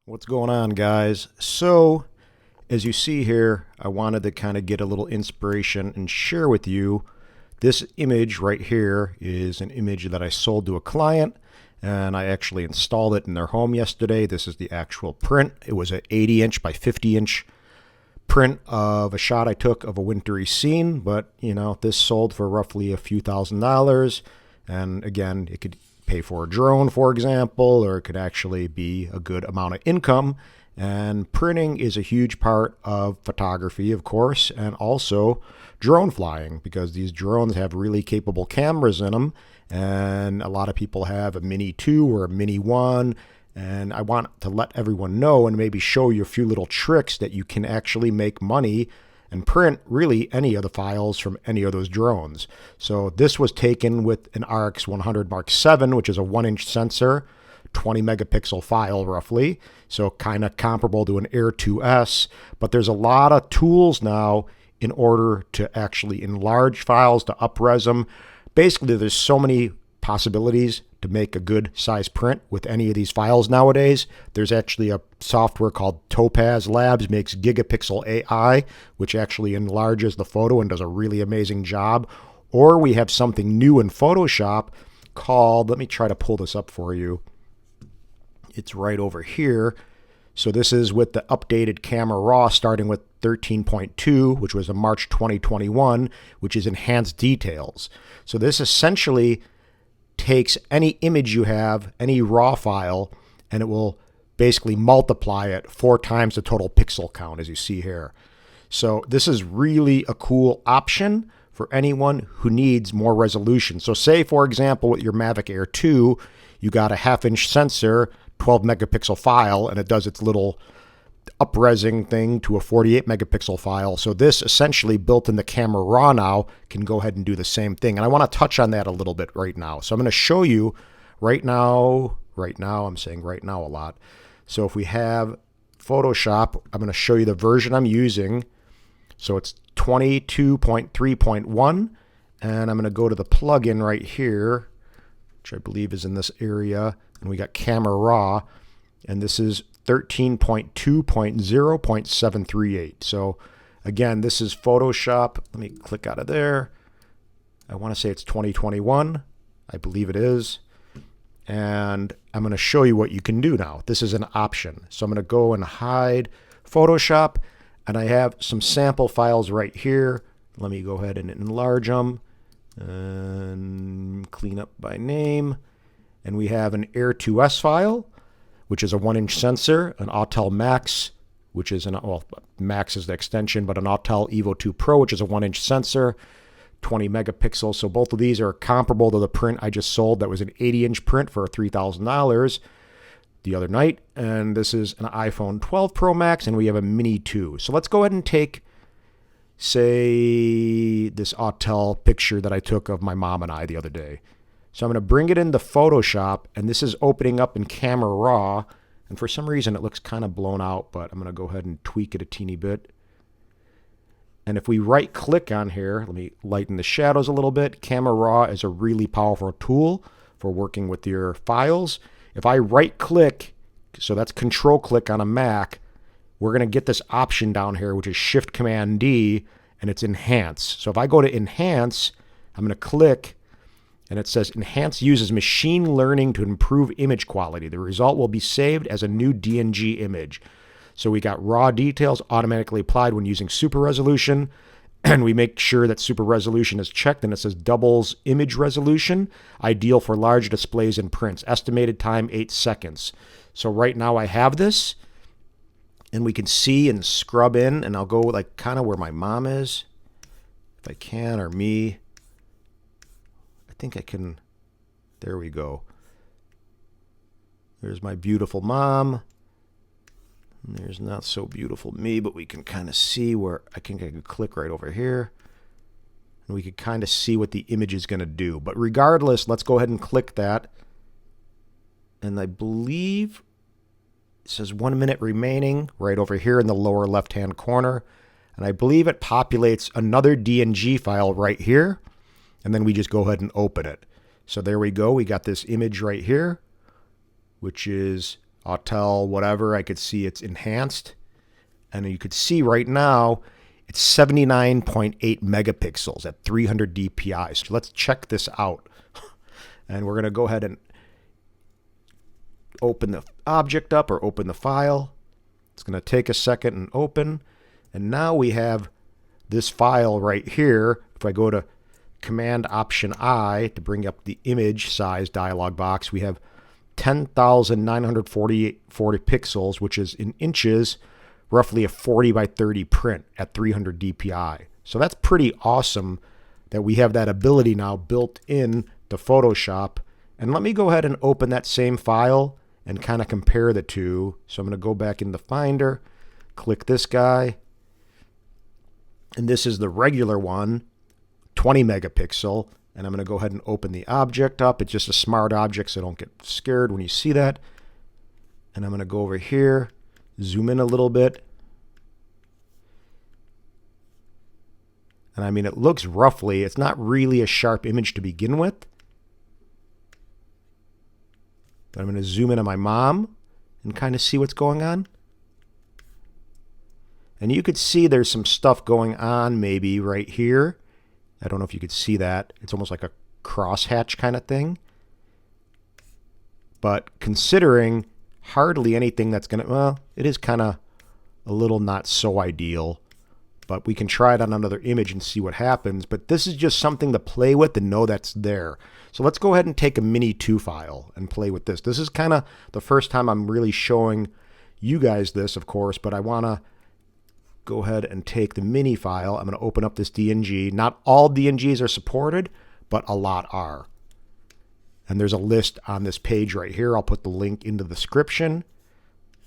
What's going on, guys? So, as you see here, I wanted to kind of get a little inspiration and share with you. This image right here is an image that I sold to a client, and I actually installed it in their home yesterday. This is the actual print. It was an 80-inch by 50-inch print of a shot I took of a wintry scene, but this sold for roughly a few $1,000s. And again, it could pay for a drone, for example, or it could actually be a good amount of income. And printing is a huge part of photography, of course, and also drone flying, because these drones have really capable cameras in them. And a lot of people have a Mini 2 or a Mini 1. And I want to let everyone know and maybe show you a few little tricks that you can actually make money and print really any of the files from any of those drones. So this was taken with an RX100 Mark 7, which is a 1-inch sensor, 20 megapixel file roughly. So kind of comparable to an Air 2S, but there's a lot of tools now in order to actually enlarge files, to up-res them. Basically, there's so many possibilities to make a good size print with any of these files nowadays. There's actually a software called Topaz Labs, makes gigapixel AI, which actually enlarges the photo and does a really amazing job. Or we have something new in Photoshop called, let me try to pull this up for you. It's right over here. So this is with the updated Camera Raw starting with 13.2, which was a March 2021, which is enhanced details. So this essentially takes any image you have, any raw file, and it will basically multiply it 4 times the total pixel count, as you see here. So this is really a cool option for anyone who needs more resolution. So say, for example, with your Mavic Air 2, you got a 1/2-inch sensor, 12 megapixel file, and it does its little up-resing thing to a 48 megapixel file. So this essentially built in the Camera Raw now can go ahead and do the same thing. And I want to touch on that a little bit right now. So I'm going to show you right now, I'm saying right now a lot. So if we have Photoshop, I'm going to show you the version I'm using. So it's 22.3.1, and I'm going to go to the plugin right here, which I believe is in this area, and we got Camera Raw, and this is 13.2.0.738. So again, this is Photoshop. Let me click out of there. I want to say it's 2021. I believe it is. And I'm going to show you what you can do now. This is an option. So I'm going to go and hide Photoshop, and I have some sample files right here. Let me go ahead and enlarge them and clean up by name. And we have an Air 2S file, which is a 1-inch sensor, an Autel Max, which is Max is the extension, but an Autel Evo 2 Pro, which is a 1-inch sensor, 20 megapixels. So both of these are comparable to the print I just sold. That was an 80-inch print for $3,000 the other night. And this is an iPhone 12 Pro Max, and we have a Mini 2. So let's go ahead and take, say, this Autel picture that I took of my mom and I the other day. So I'm going to bring it into Photoshop, and this is opening up in Camera Raw. And for some reason, it looks kind of blown out, but I'm going to go ahead and tweak it a teeny bit. And if we right-click on here, let me lighten the shadows a little bit. Camera Raw is a really powerful tool for working with your files. If I right-click, so that's Control-click on a Mac, we're going to get this option down here, which is Shift-Command-D, and it's Enhance. So if I go to Enhance, I'm going to click, and it says Enhance uses machine learning to improve image quality. The result will be saved as a new DNG image. So we got raw details automatically applied when using super resolution, and we make sure that super resolution is checked, and it says doubles image resolution, ideal for large displays and prints. Estimated time 8 seconds. So right now I have this, and we can see and scrub in, and I'll go like kind of where my mom is, if I can, or me. I think I can. There we go. There's my beautiful mom. And there's not so beautiful me, but we can kind of see where I can click right over here. And we can kind of see what the image is going to do. But regardless, let's go ahead and click that. And I believe it says 1 minute remaining right over here in the lower left-hand corner. And I believe it populates another DNG file right here. And then we just go ahead and open it. So there we go. We got this image right here, which is Autel, whatever. I could see it's enhanced. And you could see right now it's 79.8 megapixels at 300 dpi. So let's check this out. And we're going to go ahead and open the object up or open the file. It's going to take a second and open. And now we have this file right here. If I go to Command Option I to bring up the image size dialog box, we have 10,940 pixels, which is in inches, roughly a 40 by 30 print at 300 dpi. So that's pretty awesome that we have that ability now built in to Photoshop. And let me go ahead and open that same file and kind of compare the two. So I'm going to go back in the Finder, click this guy, and this is the regular one, 20 megapixel. And I'm going to go ahead and open the object up. It's just a smart object, so don't get scared when you see that. And I'm going to go over here, zoom in a little bit. And I mean, it looks roughly, it's not really a sharp image to begin with. But I'm going to zoom in on my mom and kind of see what's going on. And you could see there's some stuff going on maybe right here. I don't know if you could see that. It's almost like a crosshatch kind of thing. But considering hardly anything that's going to, well, it is kind of a little not so ideal. But we can try it on another image and see what happens. But this is just something to play with and know that's there. So let's go ahead and take a Mini 2 file and play with this. This is kind of the first time I'm really showing you guys this, of course, but I want to go ahead and take the Mini file. I'm going to open up this DNG. Not all DNGs are supported, but a lot are. And there's a list on this page right here. I'll put the link into the description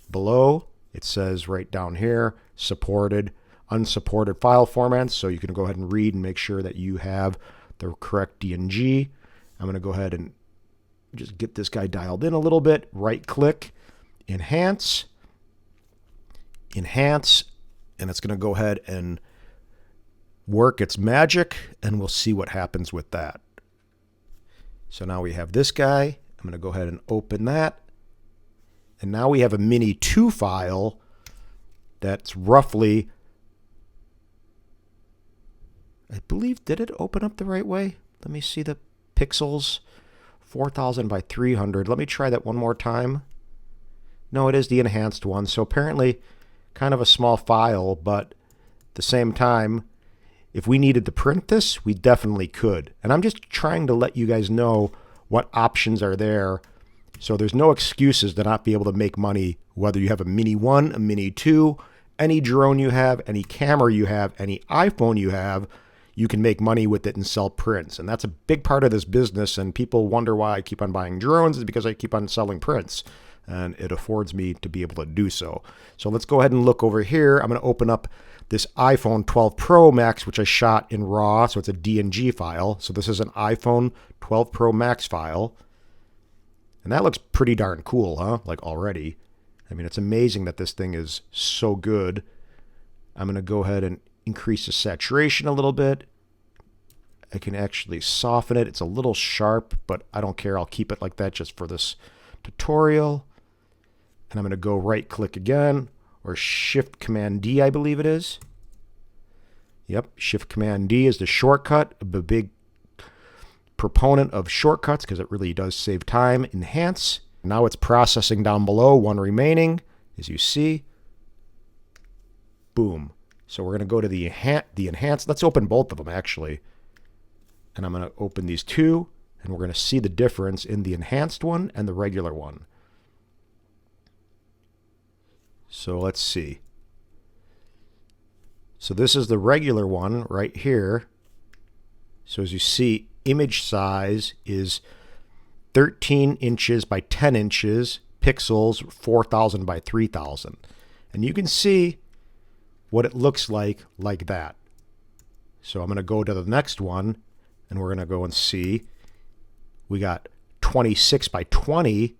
below. It says right down here, supported, unsupported file formats. So you can go ahead and read and make sure that you have the correct DNG. I'm going to go ahead and just get this guy dialed in a little bit. Right click, enhance, enhance, and it's going to go ahead and work its magic, and we'll see what happens with that. So now we have this guy. I'm going to go ahead and open that. And now we have a Mini 2 file that's roughly, I believe, did it open up the right way? Let me see the pixels. 4,000 by 300. Let me try that one more time. No, it is the enhanced one. So apparently kind of a small file, but at the same time, if we needed to print this, we definitely could. And I'm just trying to let you guys know what options are there. So there's no excuses to not be able to make money, whether you have a Mini 1, a Mini 2, any drone you have, any camera you have, any iPhone you have, you can make money with it and sell prints. And that's a big part of this business. And people wonder why I keep on buying drones. It's because I keep on selling prints. And it affords me to be able to do so. So let's go ahead and look over here. I'm going to open up this iPhone 12 Pro Max, which I shot in RAW. So it's a DNG file. So this is an iPhone 12 Pro Max file. And that looks pretty darn cool, huh? Like already. I mean, it's amazing that this thing is so good. I'm going to go ahead and increase the saturation a little bit. I can actually soften it. It's a little sharp, but I don't care. I'll keep it like that just for this tutorial. And I'm going to go right click again, or Shift Command D, I believe it is. Yep, Shift Command D is the shortcut. I'm a big proponent of shortcuts because it really does save time. Enhance. Now it's processing down below, one remaining, as you see. Boom. So we're going to go to the enhanced. Let's open both of them, actually. And I'm going to open these two, and we're going to see the difference in the enhanced one and the regular one. So let's see. So this is the regular one right here. So as you see, image size is 13 inches by 10 inches, pixels 4,000 by 3,000. And you can see what it looks like that. So I'm going to go to the next one, and we're going to go and see. We got 26 by 20,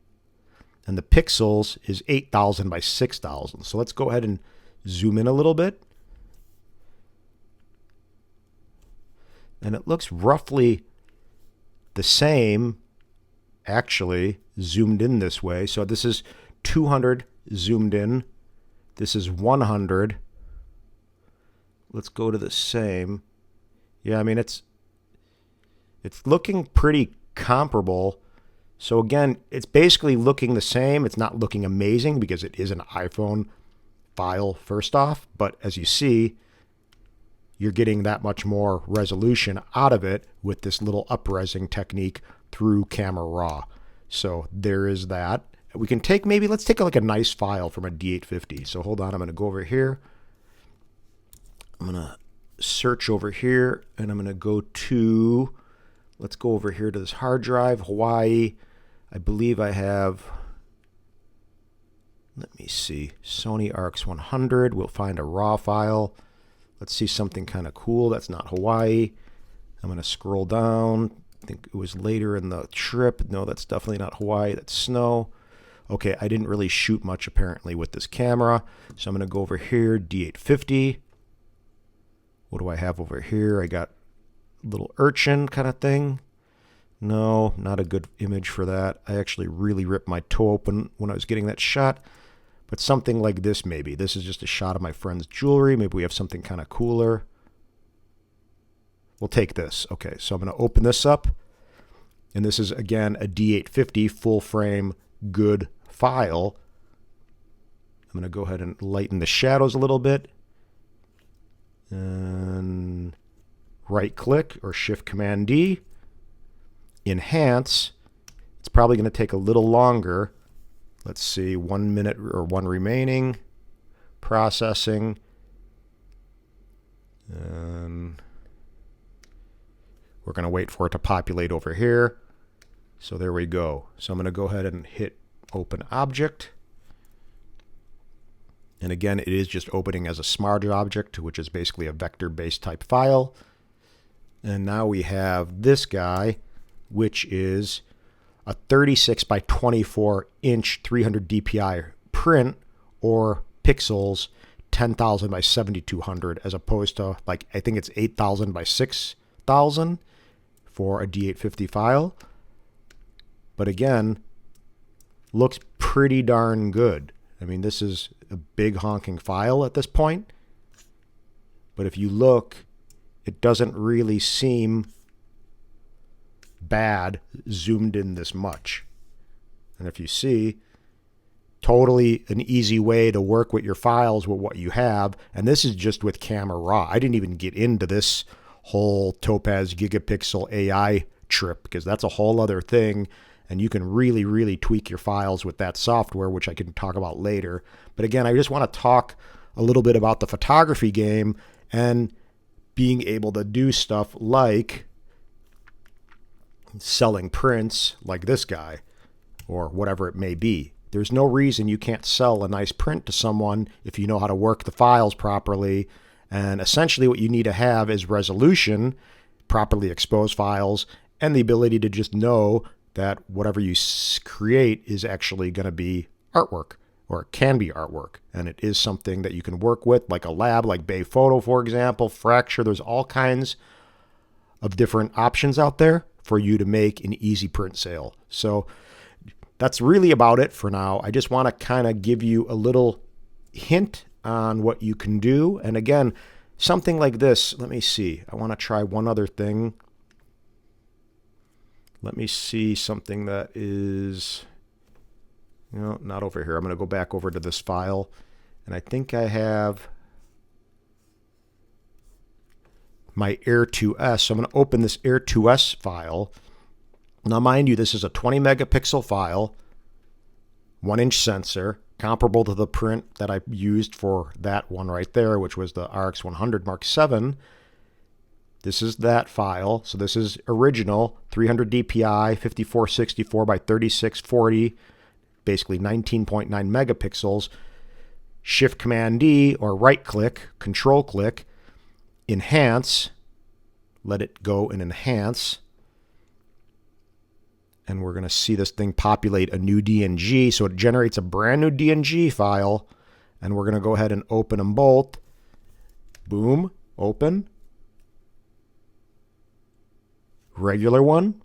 and the pixels is 8,000 by 6,000. So let's go ahead and zoom in a little bit. And it looks roughly the same, actually, zoomed in this way. So this is 200 zoomed in. This is 100. Let's go to the same. Yeah, I mean, it's looking pretty comparable. So again, it's basically looking the same. It's not looking amazing because it is an iPhone file first off, but as you see, you're getting that much more resolution out of it with this little up-resing technique through Camera Raw. So there is that. We can take, maybe let's take like a nice file from a D850. So hold on, I'm going to go over here. I'm going to search over here, and I'm going to go to, let's go over here to this hard drive, Hawaii. I believe I have, let me see, Sony RX100. We'll find a raw file. Let's see something kind of cool. That's not Hawaii. I'm going to scroll down. I think it was later in the trip. No, that's definitely not Hawaii. That's snow. Okay, I didn't really shoot much apparently with this camera. So I'm going to go over here, D850. What do I have over here? I got a little urchin kind of thing. No, not a good image for that. I actually really ripped my toe open when I was getting that shot. But something like this maybe. This is just a shot of my friend's jewelry. Maybe we have something kind of cooler. We'll take this. Okay, so I'm going to open this up. And this is, again, a D850 full frame good file. I'm going to go ahead and lighten the shadows a little bit. And right click or Shift Command D. Enhance. It's probably going to take a little longer. Let's see, 1 minute or one remaining. Processing. And we're going to wait for it to populate over here. So there we go. So I'm going to go ahead and hit Open Object. And again, it is just opening as a smart object, which is basically a vector-based type file. And now we have this guy, which is a 36 by 24 inch 300 DPI print, or pixels 10,000 by 7,200, as opposed to, like, I think it's 8,000 by 6,000 for a D850 file. But again, looks pretty darn good. I mean, this is a big honking file at this point. But if you look, it doesn't really seem bad zoomed in this much. And if you see, totally an easy way to work with your files with what you have. And this is just with Camera Raw. I didn't even get into this whole Topaz Gigapixel AI trip because that's a whole other thing. And you can really, really tweak your files with that software, which I can talk about later. But again, I just want to talk a little bit about the photography game and being able to do stuff like selling prints like this guy or whatever it may be. There's no reason you can't sell a nice print to someone if you know how to work the files properly. And essentially what you need to have is resolution, properly exposed files, and the ability to just know that whatever you create is actually going to be artwork, or it can be artwork. And it is something that you can work with, like a lab, like Bay Photo, for example, Fracture. There's all kinds of different options out there for you to make an easy print sale. So that's really about it for now. I just want to kind of give you a little hint on what you can do. And again, something like this, let me see. I want to try one other thing. Let me see something that is, not over here. I'm going to go back over to this file. And I think I have my Air 2S. So I'm going to open this Air 2S file. Now, mind you, this is a 20 megapixel file, 1-inch sensor, comparable to the print that I used for that one right there, which was the RX100 Mark VII. This is that file. So this is original, 300 DPI, 5464 by 3640, basically 19.9 megapixels. Shift Command D or right click, control click, enhance, let it go and enhance. And we're going to see this thing populate a new DNG. So it generates a brand new DNG file. And we're going to go ahead and open them both. Boom, open. Regular one.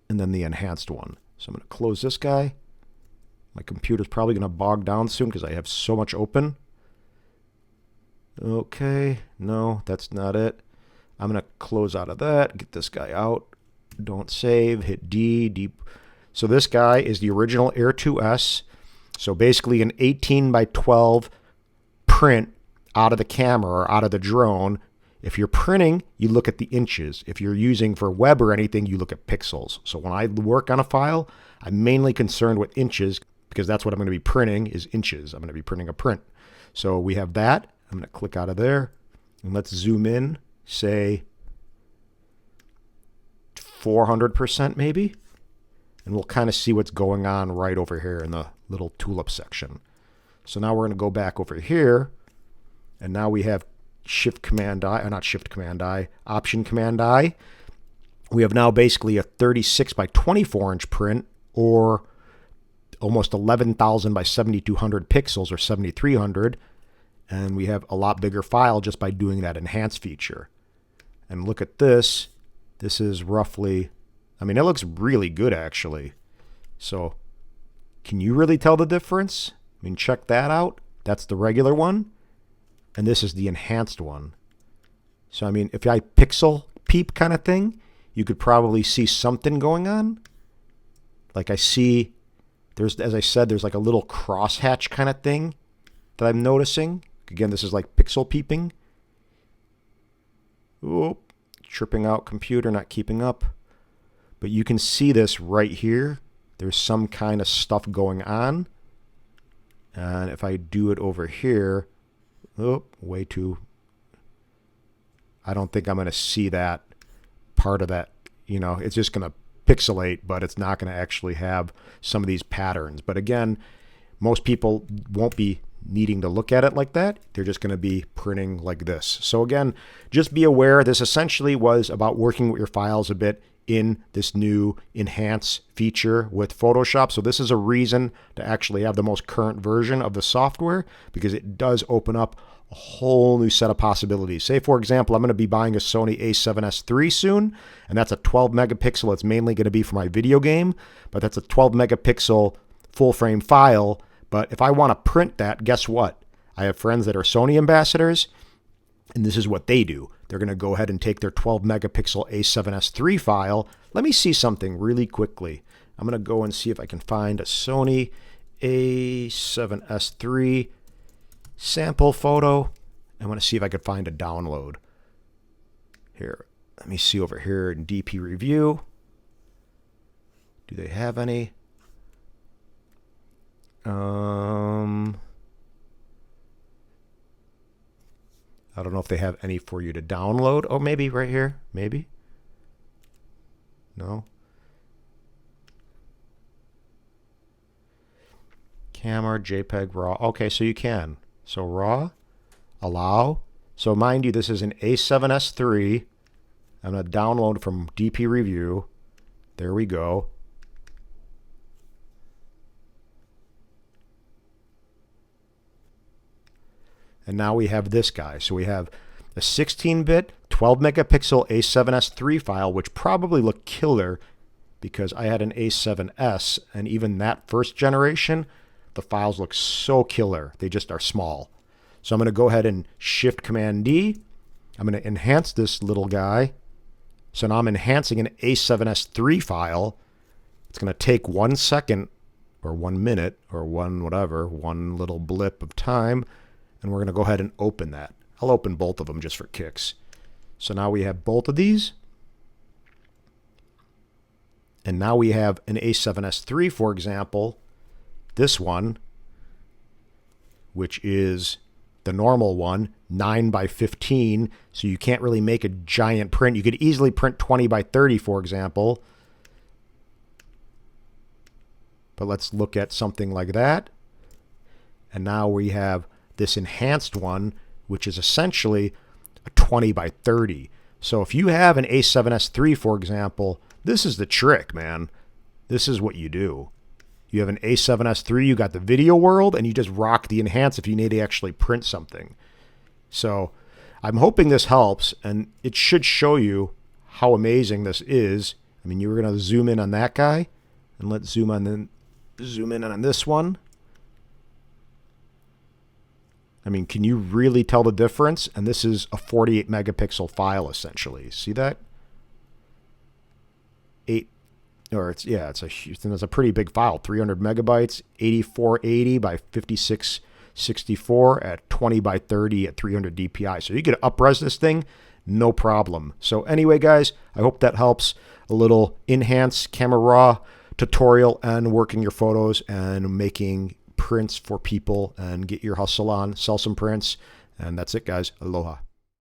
And then the enhanced one. So I'm going to close this guy. My computer's probably going to bog down soon because I have so much open. Okay, no, that's not it. I'm going to close out of that, get this guy out. Don't save, hit D. So this guy is the original Air 2S. So basically an 18 by 12 print out of the camera or out of the drone. If you're printing, you look at the inches. If you're using for web or anything, you look at pixels. So when I work on a file, I'm mainly concerned with inches because that's what I'm going to be printing is inches. I'm going to be printing a print. So we have that. I'm going to click out of there and let's zoom in, say 400% maybe. And we'll kind of see what's going on right over here in the little tulip section. So now we're going to go back over here. And now we have Shift Command I, or not Shift Command I, Option Command I. We have now basically a 36 by 24 inch print or almost 11,000 by 7,200 pixels or 7,300. And we have a lot bigger file just by doing that enhance feature. And look at this. This is roughly, I mean, it looks really good actually. So can you really tell the difference? I mean, check that out. That's the regular one. And this is the enhanced one. So, I mean, if I pixel peep kind of thing, you could probably see something going on. Like I see, there's, as I said, there's like a little crosshatch kind of thing that I'm noticing. Again, this is like pixel peeping. Oop, tripping out computer, not keeping up. But you can see this right here. There's some kind of stuff going on. And if I do it over here, oh, way too. I don't think I'm going to see that part of that. You know, it's just going to pixelate, but it's not going to actually have some of these patterns. But again, most people won't be needing to look at it like that. They're just going to be printing like this. So again, just be aware this essentially was about working with your files a bit in this new enhance feature with Photoshop. So this is a reason to actually have the most current version of the software because it does open up a whole new set of possibilities. Say, for example, I'm going to be buying a Sony a7S III soon, and that's a 12 megapixel. It's mainly going to be for my video game, but that's a 12 megapixel full frame file. But if I want to print that, guess what? I have friends that are Sony ambassadors, and this is what they do. They're going to go ahead and take their 12 megapixel A7S III file. Let me see something really quickly. I'm going to go and see if I can find a Sony A7S III sample photo. I want to see if I could find a download. Here, let me see over here in DP Review. Do they have any? I don't know if they have any for you to download. Oh, maybe right here. Maybe. No. Camera, JPEG, RAW. Okay, so you can. So RAW, allow. So mind you, this is an A7S III. I'm going to download from DP Review. There we go. And now we have this guy. So we have a 16-bit, 12 megapixel A7S III file, which probably looked killer because I had an A7S, and even that first generation, the files look so killer. They just are small. So I'm going to go ahead and Shift Command D. I'm going to enhance this little guy. So now I'm enhancing an A7S III file. It's going to take 1 second or 1 minute or one little blip of time. And we're going to go ahead and open that. I'll open both of them just for kicks. So now we have both of these. And now we have an A7S III, for example, this one, which is the normal one, 9 by 15. So you can't really make a giant print. You could easily print 20 by 30, for example. But let's look at something like that. And now we have this enhanced one, which is essentially a 20 by 30. So if you have an A7S III, for example, this is the trick, man. This is what you do. You have an A7S III, you got the video world, and you just rock the enhance if you need to actually print something. So I'm hoping this helps, and it should show you how amazing this is. I mean, you were going to zoom in on that guy. And let's zoom in on this one. I mean, can you really tell the difference? And this is a 48 megapixel file essentially. See that? It's a pretty big file, 300 megabytes, 8480 by 5664 at 20 by 30 at 300 DPI. So you could up-res this thing, no problem. So anyway, guys, I hope that helps. A little enhance Camera Raw tutorial and working your photos and making prints for people and get your hustle on, sell some prints. And that's it, guys. Aloha.